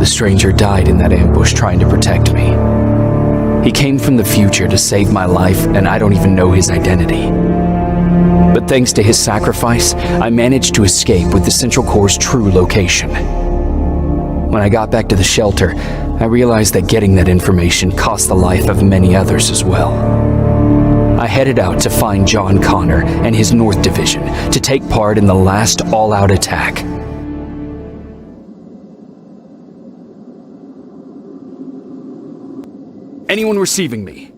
The stranger died in that ambush trying to protect me. He came from the future to save my life, and I don't even know his identity. But thanks to his sacrifice, I managed to escape with the Central Core's true location. When I got back to the shelter, I realized that getting that information cost the life of many others as well. I headed out to find John Connor and his North Division to take part in the last all-out attack. Anyone receiving me?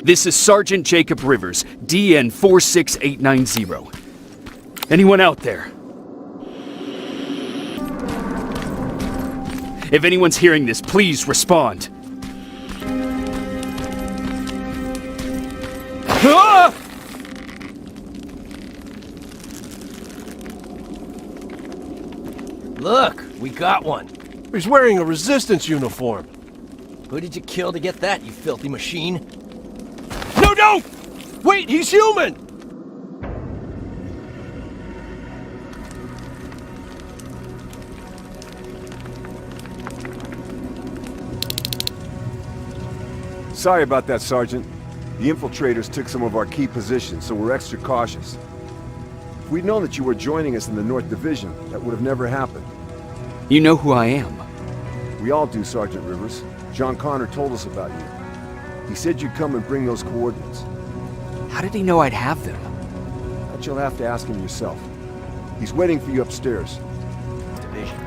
This is Sergeant Jacob Rivers, DN 46890. Anyone out there? If anyone's hearing this, please respond. Ah! Look, we got one. He's wearing a resistance uniform. Who did you kill to get that, you filthy machine? No, don't! Wait, he's human! Sorry about that, Sergeant. The infiltrators took some of our key positions, so we're extra cautious. If we'd known that you were joining us in the North Division, that would have never happened. You know who I am. We all do, Sergeant Rivers. John Connor told us about you. He said you'd come and bring those coordinates. How did he know I'd have them? That you'll have to ask him yourself. He's waiting for you upstairs. Division.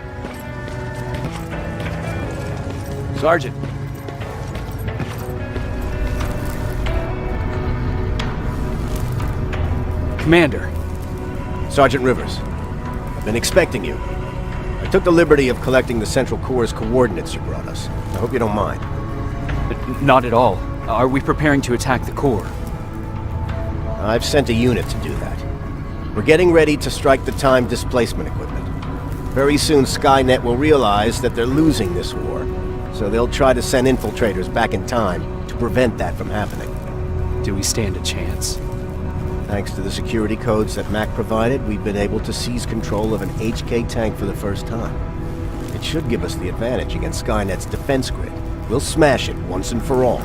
Sergeant. Commander. Sergeant Rivers, I've been expecting you. I took the liberty of collecting the Central Core's coordinates you brought us. I hope you don't mind. Not at all. Are we preparing to attack the core? I've sent a unit to do that. We're getting ready to strike the time displacement equipment. Very soon Skynet will realize that they're losing this war, so they'll try to send infiltrators back in time to prevent that from happening. Do we stand a chance? Thanks to the security codes that Mac provided, we've been able to seize control of an HK tank for the first time. It should give us the advantage against Skynet's defense grid. We'll smash it once and for all.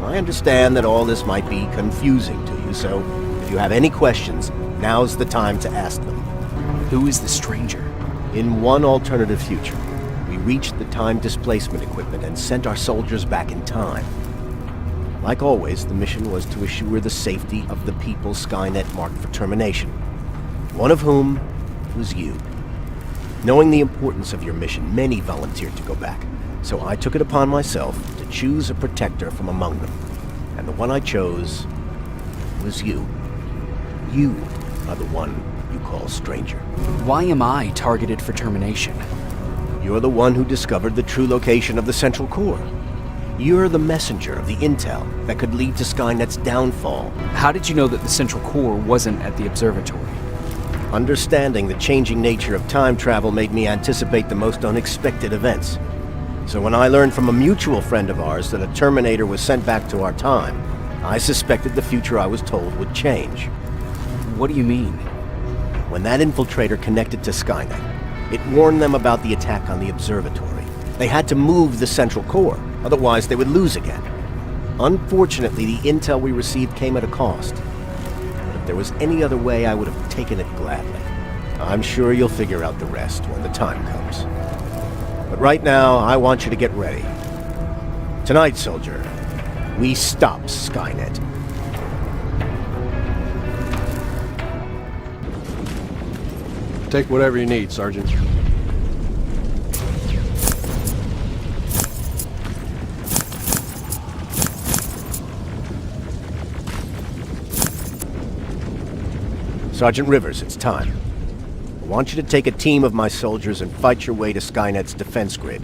I understand that all this might be confusing to you, so if you have any questions, now's the time to ask them. Who is the stranger? In one alternative future, we reached the time displacement equipment and sent our soldiers back in time. Like always, the mission was to assure the safety of the people Skynet marked for termination. One of whom was you. Knowing the importance of your mission, many volunteered to go back. So I took it upon myself to choose a protector from among them. And the one I chose was you. You are the one you call stranger. Why am I targeted for termination? You're the one who discovered the true location of the Central Core. You're the messenger of the intel that could lead to Skynet's downfall. How did you know that the Central Core wasn't at the observatory? Understanding the changing nature of time travel made me anticipate the most unexpected events. So when I learned from a mutual friend of ours that a Terminator was sent back to our time, I suspected the future I was told would change. What do you mean? When that infiltrator connected to Skynet, it warned them about the attack on the observatory. They had to move the Central Core, otherwise they would lose again. Unfortunately, the intel we received came at a cost. But if there was any other way, I would have taken it gladly. I'm sure you'll figure out the rest when the time comes. But right now, I want you to get ready. Tonight, soldier, we stop Skynet. Take whatever you need, Sergeant. Sergeant Rivers, it's time. I want you to take a team of my soldiers and fight your way to Skynet's defense grid.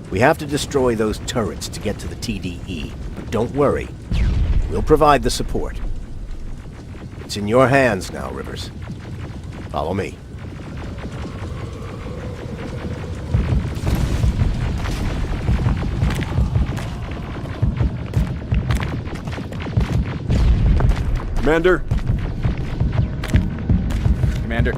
We have to destroy those turrets to get to the TDE, but don't worry. We'll provide the support. It's in your hands now, Rivers. Follow me. Commander? Commander.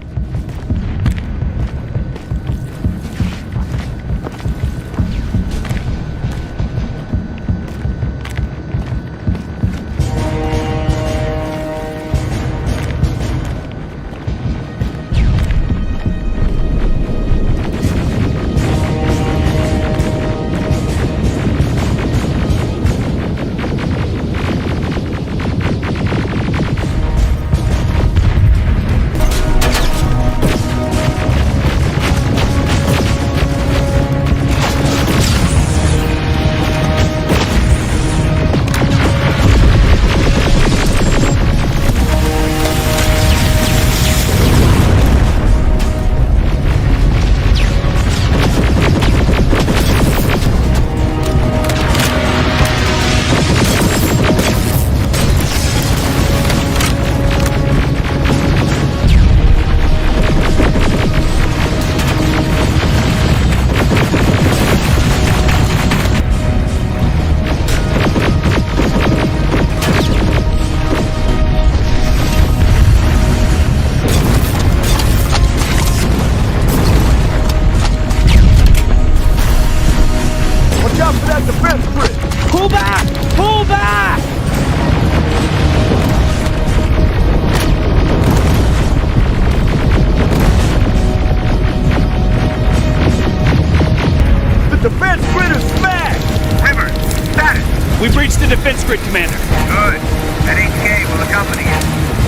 defense grid, Commander. Good. That HK will accompany you.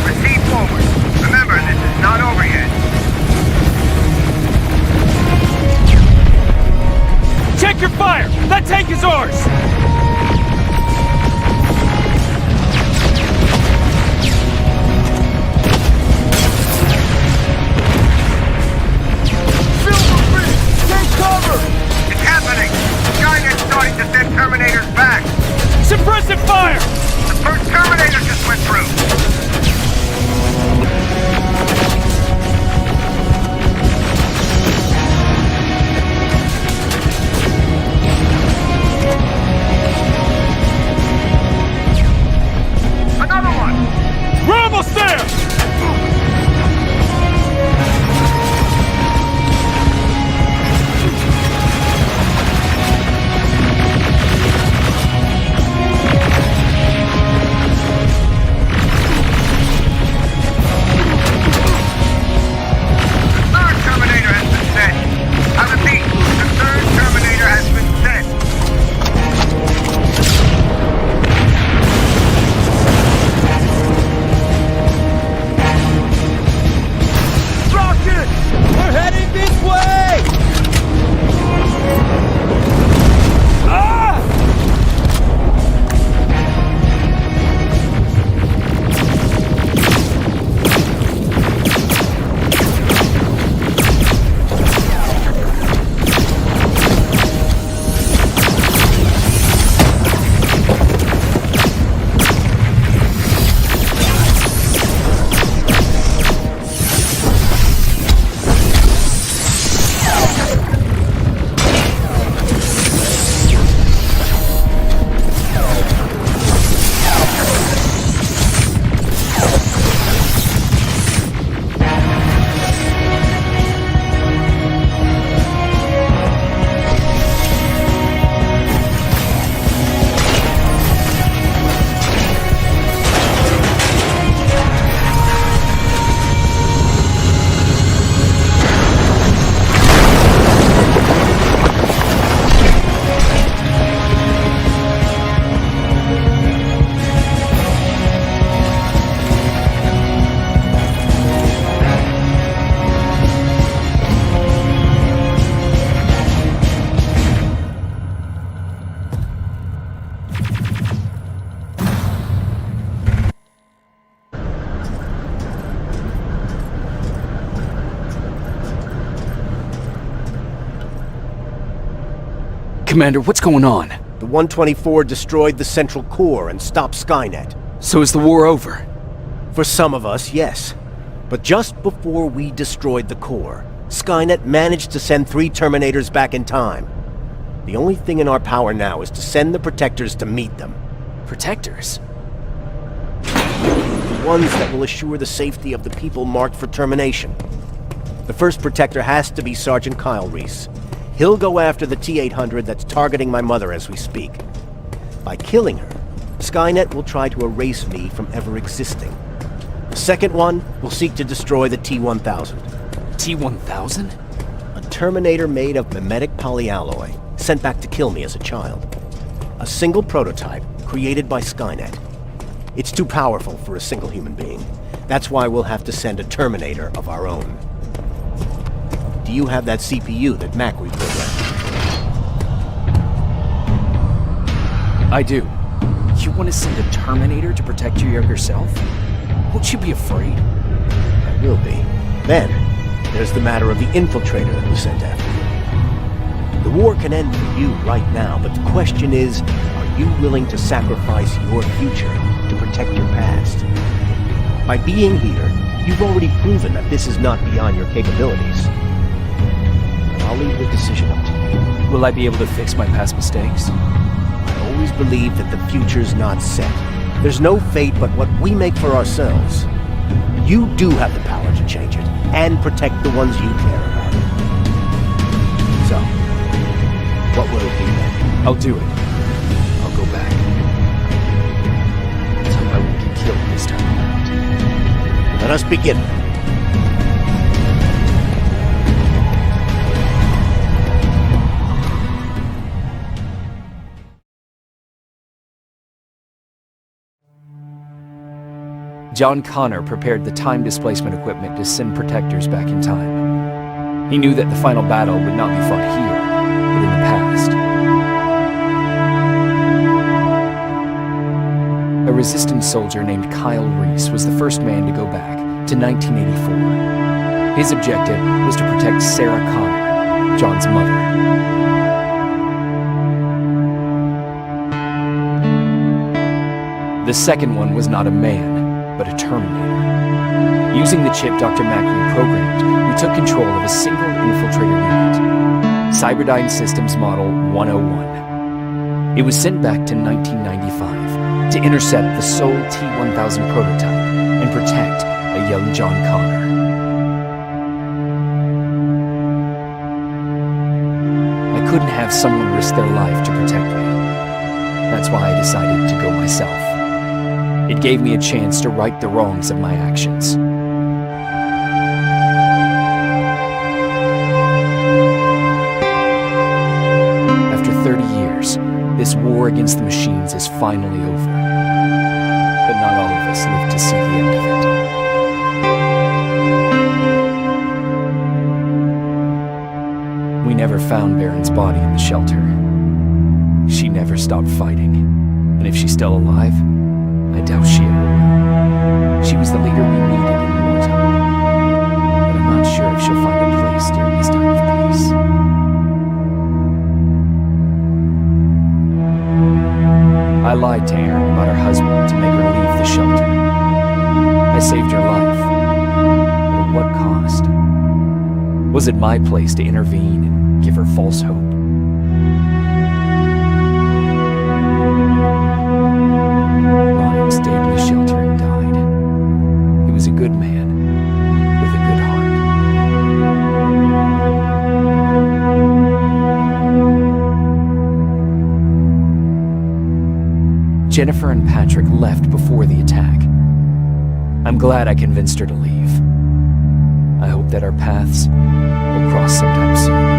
Proceed forward. Remember, this is not over yet. Check your fire! That tank is ours! Take cover! It's happening! Skynet's starting to send Terminators back! Suppressive fire! The first Terminator just went through! Another one! We're almost there! Third Terminator has been sent! I repeat, the third Terminator has been sent! Rocket! We're heading this way! Ah! Commander, what's going on? The 124 destroyed the central core and stopped Skynet. So is the war over? For some of us, yes. But just before we destroyed the core, Skynet managed to send 3 Terminators back in time. The only thing in our power now is to send the Protectors to meet them. Protectors? The ones that will assure the safety of the people marked for termination. The first Protector has to be Sergeant Kyle Reese. He'll go after the T-800 that's targeting my mother as we speak. By killing her, Skynet will try to erase me from ever existing. The second one will seek to destroy the T-1000. T-1000? A Terminator made of mimetic polyalloy, sent back to kill me as a child. A single prototype created by Skynet. It's too powerful for a single human being. That's why we'll have to send a Terminator of our own. Do you have that CPU that Mac reprogrammed? I do. You want to send a Terminator to protect your younger self? Won't you be afraid? I will be. Then, there's the matter of the infiltrator that we sent after you. The war can end for you right now, but the question is, are you willing to sacrifice your future to protect your past? By being here, you've already proven that this is not beyond your capabilities. I'll leave the decision up to you. Will I be able to fix my past mistakes? I always believe that the future's not set. There's no fate but what we make for ourselves. You do have the power to change it, and protect the ones you care about. So, what will it be then? I'll do it. I'll go back. So I won't get killed this time around. Let us begin. John Connor prepared the time displacement equipment to send protectors back in time. He knew that the final battle would not be fought here, but in the past. A resistance soldier named Kyle Reese was the first man to go back to 1984. His objective was to protect Sarah Connor, John's mother. The second one was not a man, but a Terminator. Using the chip Dr. Mack reprogrammed, we took control of a single infiltrator unit, Cyberdyne Systems Model 101. It was sent back to 1995 to intercept the Sol T-1000 prototype and protect a young John Connor. I couldn't have someone risk their life to protect me. That's why I decided to go myself. It gave me a chance to right the wrongs of my actions. After 30 years, this war against the machines is finally over. But not all of us live to see the end of it. We never found Baron's body in the shelter. She never stopped fighting. And if she's still alive, I doubt she ever will. She was the leader we needed in wartime. But I'm not sure if she'll find a place during this time of peace. I lied to Erin about her husband to make her leave the shelter. I saved her life. But at what cost? Was it my place to intervene and give her false hope? Ryan stayed in the shelter and died. He was a good man with a good heart. Jennifer and Patrick left before the attack. I'm glad I convinced her to leave. I hope that our paths will cross sometime soon.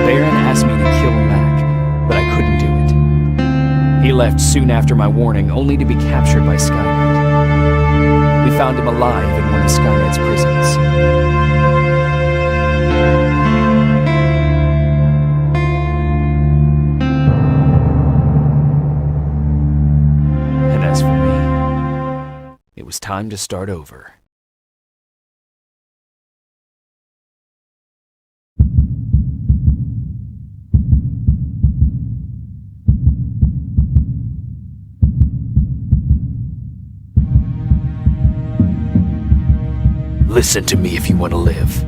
Baron asked me to kill Mac, but I couldn't do it. He left soon after my warning, only to be captured by Skynet. We found him alive in one of Skynet's prisons. And as for me, it was time to start over. Listen to me if you want to live.